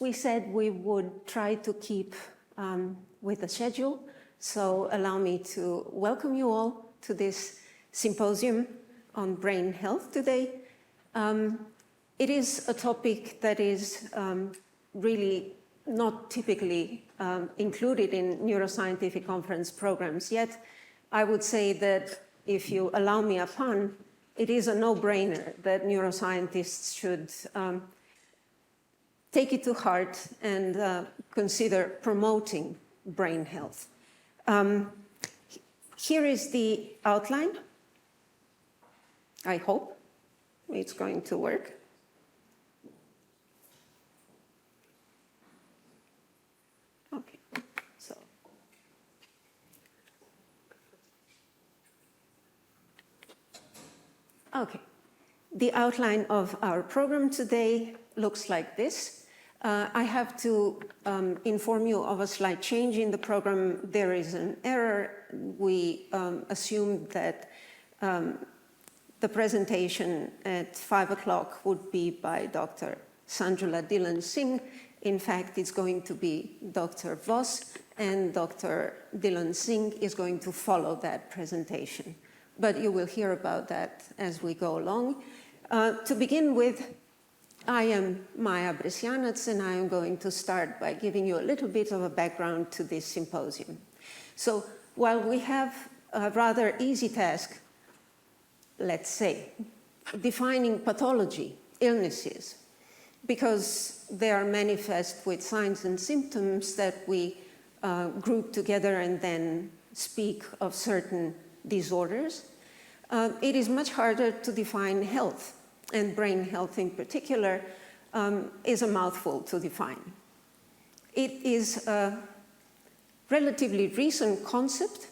we said we would try to keep with the schedule. So allow me to welcome you all to this symposium on brain health today. It is a topic that is really not typically included in neuroscientific conference programs yet. I would say that if you allow me a pun, it is a no-brainer that neuroscientists should take it to heart and consider promoting brain health. Here is the outline. I hope it's going to work. Okay, so. Okay, the outline of our program today looks like this. I have to inform you of a slight change in the program. There is an error. We assumed that the presentation at 5 o'clock would be by Dr. Sanjula Dhilan Singh. In fact, it's going to be Dr. Voss, and Dr. Dhilan Singh is going to follow that presentation. But you will hear about that as we go along. To begin with, I am Maja Bresjanac, and I am going to start by giving you a little bit of a background to this symposium. So while we have a rather easy task, let's say, defining pathology, illnesses, because they are manifest with signs and symptoms that we group together and then speak of certain disorders, it is much harder to define health. And brain health in particular is a mouthful to define. It is a relatively recent concept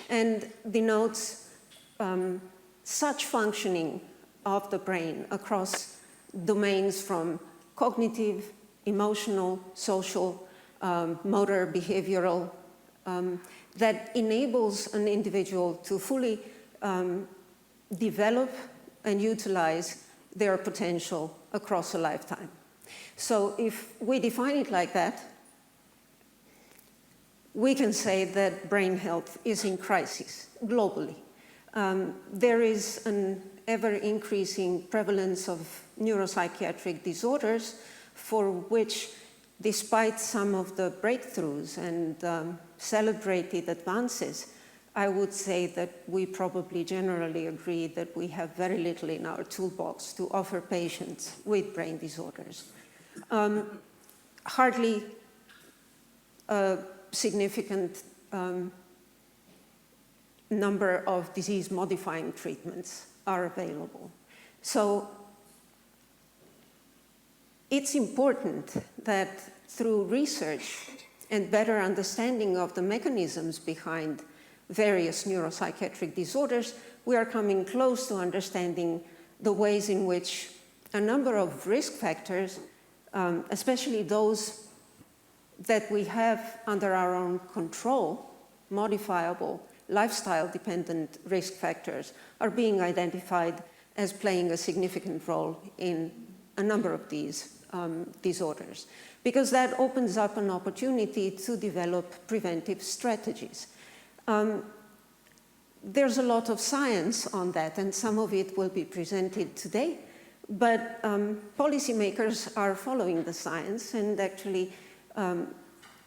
and denotes such functioning of the brain across domains from cognitive, emotional, social, motor, behavioral, that enables an individual to fully develop and utilize their potential across a lifetime. So if we define it like that, we can say that brain health is in crisis globally. There is an ever-increasing prevalence of neuropsychiatric disorders for which, despite some of the breakthroughs and celebrated advances, I would say that we probably generally agree that we have very little in our toolbox to offer patients with brain disorders. Hardly a significant number of disease-modifying treatments are available. So it's important that through research and better understanding of the mechanisms behind various neuropsychiatric disorders, we are coming close to understanding the ways in which a number of risk factors, especially those that we have under our own control, modifiable, lifestyle-dependent risk factors, are being identified as playing a significant role in a number of these disorders, because that opens up an opportunity to develop preventive strategies. There's a lot of science on that, and some of it will be presented today, but policymakers are following the science, and actually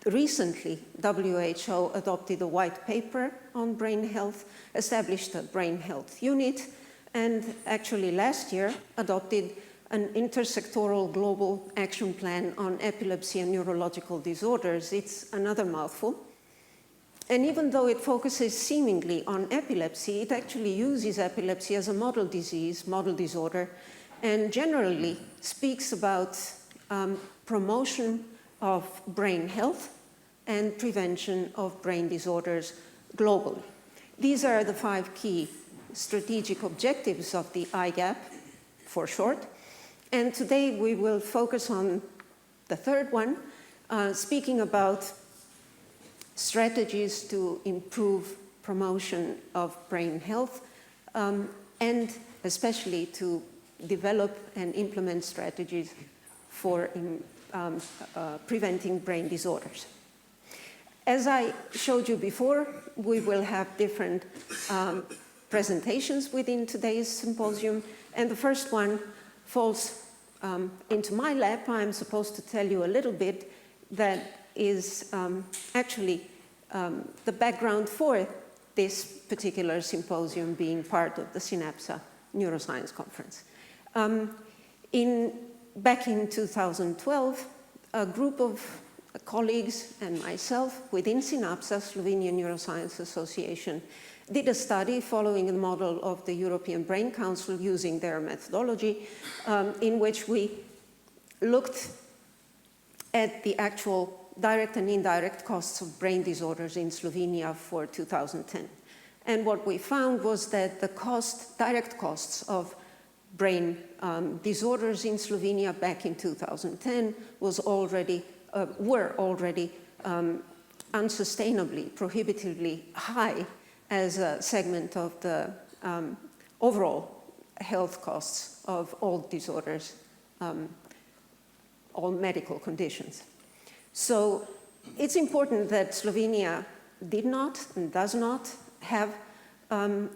recently WHO adopted a white paper on brain health, established a brain health unit, and actually last year adopted an intersectoral global action plan on epilepsy and neurological disorders. It's another mouthful. And even though it focuses seemingly on epilepsy, it actually uses epilepsy as a model disease, model disorder, and generally speaks about promotion of brain health and prevention of brain disorders globally. These are the 5 key strategic objectives of the IGAP, for short. And today we will focus on the 3rd one, speaking about strategies to improve promotion of brain health, and especially to develop and implement strategies for preventing brain disorders. As I showed you before, we will have different presentations within today's symposium, and the first one falls into my lap. I'm supposed to tell you a little bit that is actually the background for this particular symposium being part of the Synapsa Neuroscience Conference. Back in 2012, a group of colleagues and myself within Synapsa, Slovenian Neuroscience Association, did a study following the model of the European Brain Council using their methodology, in which we looked at the actual direct and indirect costs of brain disorders in Slovenia for 2010. And what we found was that the direct costs of brain disorders in Slovenia back in 2010 were already unsustainably, prohibitively high as a segment of the overall health costs of all disorders, all medical conditions. So it's important that Slovenia did not and does not have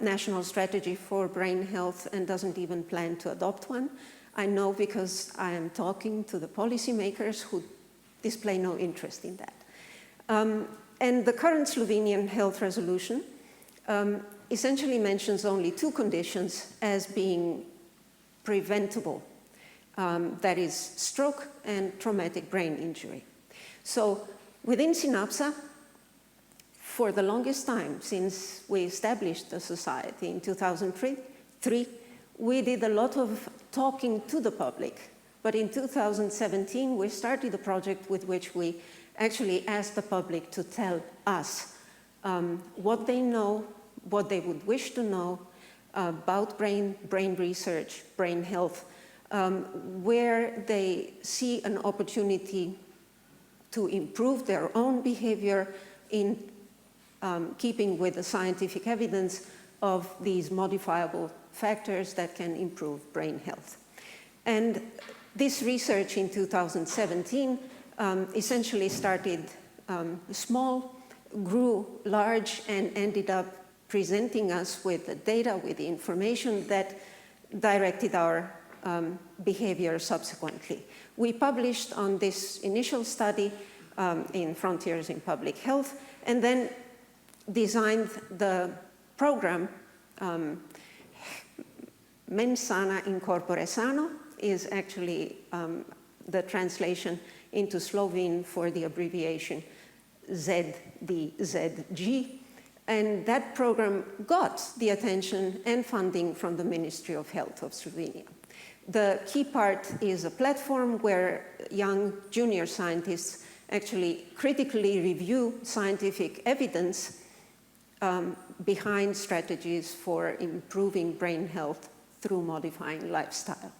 national strategy for brain health and doesn't even plan to adopt one. I know because I am talking to the policymakers who display no interest in that. And the current Slovenian health resolution essentially mentions only two conditions as being preventable. That is stroke and traumatic brain injury. So within Synapsa, for the longest time since we established the society in 2003, we did a lot of talking to the public. But in 2017, we started a project with which we actually asked the public to tell us what they know, what they would wish to know about brain research, brain health, where they see an opportunity to improve their own behavior in keeping with the scientific evidence of these modifiable factors that can improve brain health. And this research in 2017 essentially started small, grew large, and ended up presenting us with the data, with the information that directed our behavior subsequently. We published on this initial study in Frontiers in Public Health, and then designed the program Mens sana in corpore sano is actually the translation into Slovene for the abbreviation ZDZG. And that program got the attention and funding from the Ministry of Health of Slovenia. The key part is a platform where young junior scientists actually critically review scientific evidence behind strategies for improving brain health through modifying lifestyle.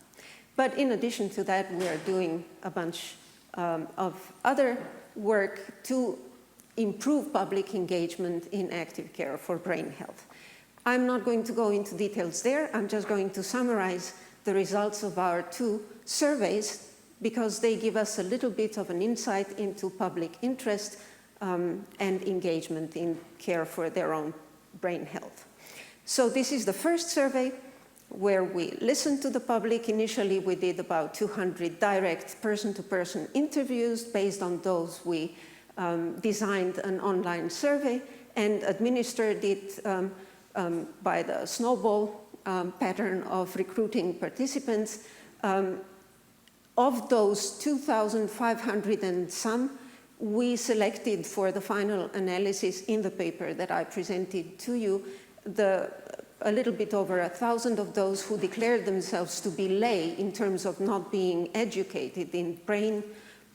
But in addition to that, we are doing a bunch of other work to improve public engagement in active care for brain health. I'm not going to go into details there. I'm just going to summarize the results of our two surveys because they give us a little bit of an insight into public interest and engagement in care for their own brain health. So this is the first survey where we listened to the public. Initially, we did about 200 direct person-to-person interviews. Based on those, we designed an online survey and administered it by the snowball pattern of recruiting participants. Of those 2,500 and some, we selected for the final analysis in the paper that I presented to you, a little bit over 1,000 of those who declared themselves to be lay in terms of not being educated in brain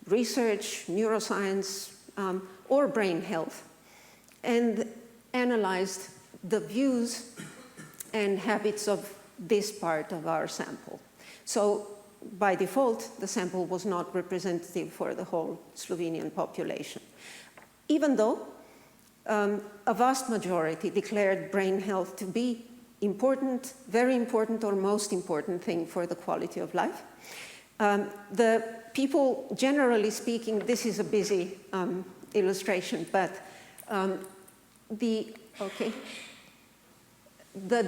research, neuroscience, or brain health, and analyzed the views and habits of this part of our sample. So by default, the sample was not representative for the whole Slovenian population. Even though a vast majority declared brain health to be important, very important, or most important thing for the quality of life. The people, generally speaking, this is a busy illustration, but the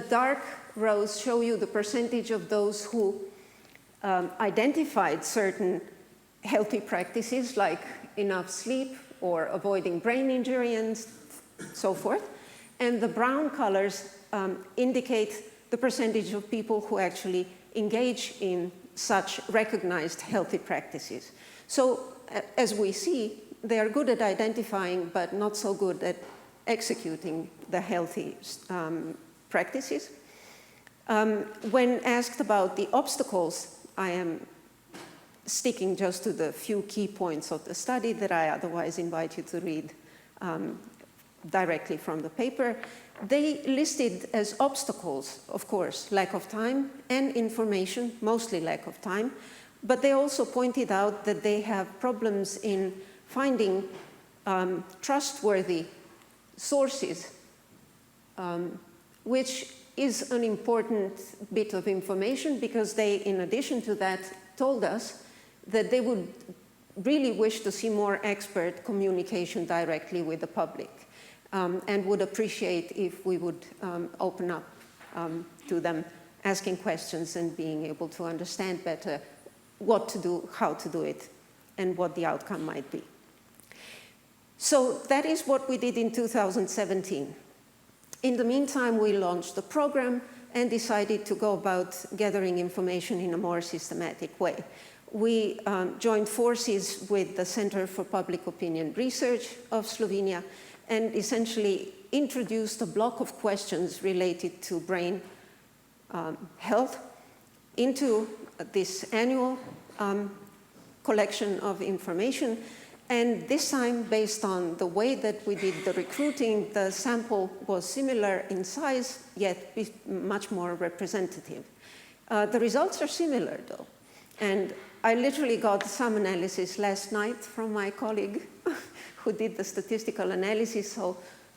dark rows show you the percentage of those who identified certain healthy practices like enough sleep or avoiding brain injury and so forth. And the brown colors indicate the percentage of people who actually engage in such recognized healthy practices. So as we see, they are good at identifying, but not so good at executing the healthy practices. When asked about the obstacles, I am sticking just to the few key points of the study that I otherwise invite you to read directly from the paper. They listed as obstacles, of course, lack of time and information, mostly lack of time, but they also pointed out that they have problems in finding trustworthy sources, which is an important bit of information because they, in addition to that, told us that they would really wish to see more expert communication directly with the public. And would appreciate if we would open up to them, asking questions and being able to understand better what to do, how to do it, and what the outcome might be. So that is what we did in 2017. In the meantime, we launched the program and decided to go about gathering information in a more systematic way. We joined forces with the Center for Public Opinion Research of Slovenia and essentially introduced a block of questions related to brain health into this annual collection of information. And this time, based on the way that we did the recruiting, the sample was similar in size, yet much more representative. The results are similar, though. And I literally got some analysis last night from my colleague who did the statistical analysis, so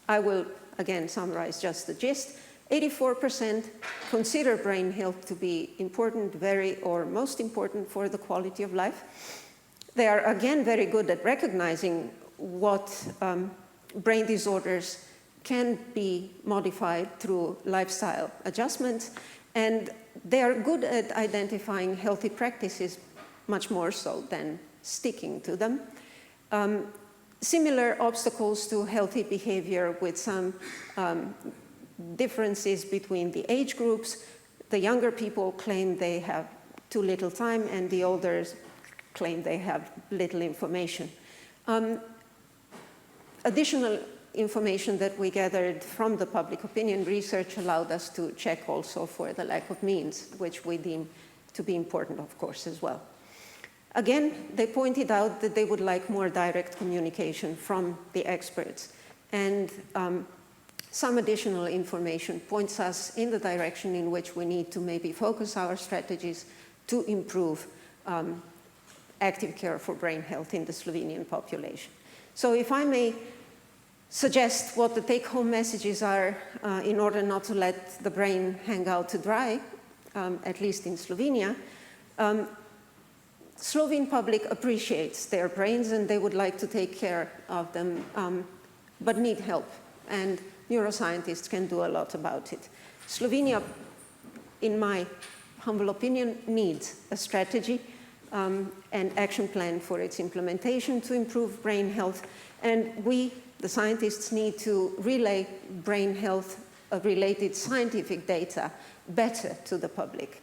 I will again summarize just the gist. 84% consider brain health to be important, very, or most important for the quality of life. They are again very good at recognizing what brain disorders can be modified through lifestyle adjustments, and they are good at identifying healthy practices, much more so than sticking to them. Similar obstacles to healthy behavior with some differences between the age groups. The younger people claim they have too little time, and the older claim they have little information. Additional information that we gathered from the public opinion research allowed us to check also for the lack of means, which we deem to be important, of course, as well. Again, they pointed out that they would like more direct communication from the experts. And some additional information points us in the direction in which we need to maybe focus our strategies to improve active care for brain health in the Slovenian population. So if I may suggest what the take-home messages are in order not to let the brain hang out to dry, at least in Slovenia, Slovene public appreciates their brains and they would like to take care of them, but need help. And neuroscientists can do a lot about it. Slovenia, in my humble opinion, needs a strategy and action plan for its implementation to improve brain health. And we, the scientists, need to relay brain health related scientific data better to the public.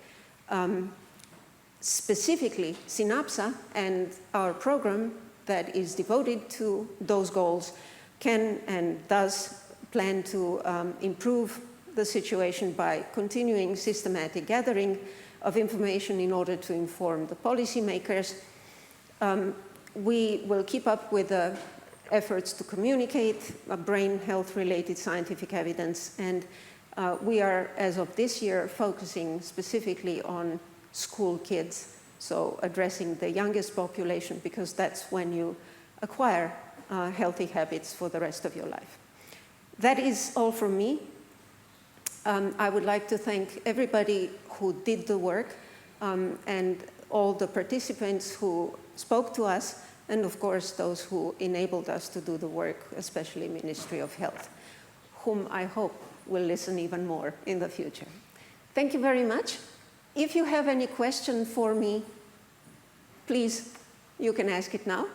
Specifically, Synapsa and our program that is devoted to those goals can and does plan to improve the situation by continuing systematic gathering of information in order to inform the policymakers. We will keep up with the efforts to communicate brain health-related scientific evidence, and we are, as of this year, focusing specifically on school kids, so addressing the youngest population, because that's when you acquire healthy habits for the rest of your life. That is all from me. I would like to thank everybody who did the work and all the participants who spoke to us, and of course those who enabled us to do the work, especially Ministry of Health, whom I hope will listen even more in the future. Thank you very much. If you have any question for me, please, you can ask it now.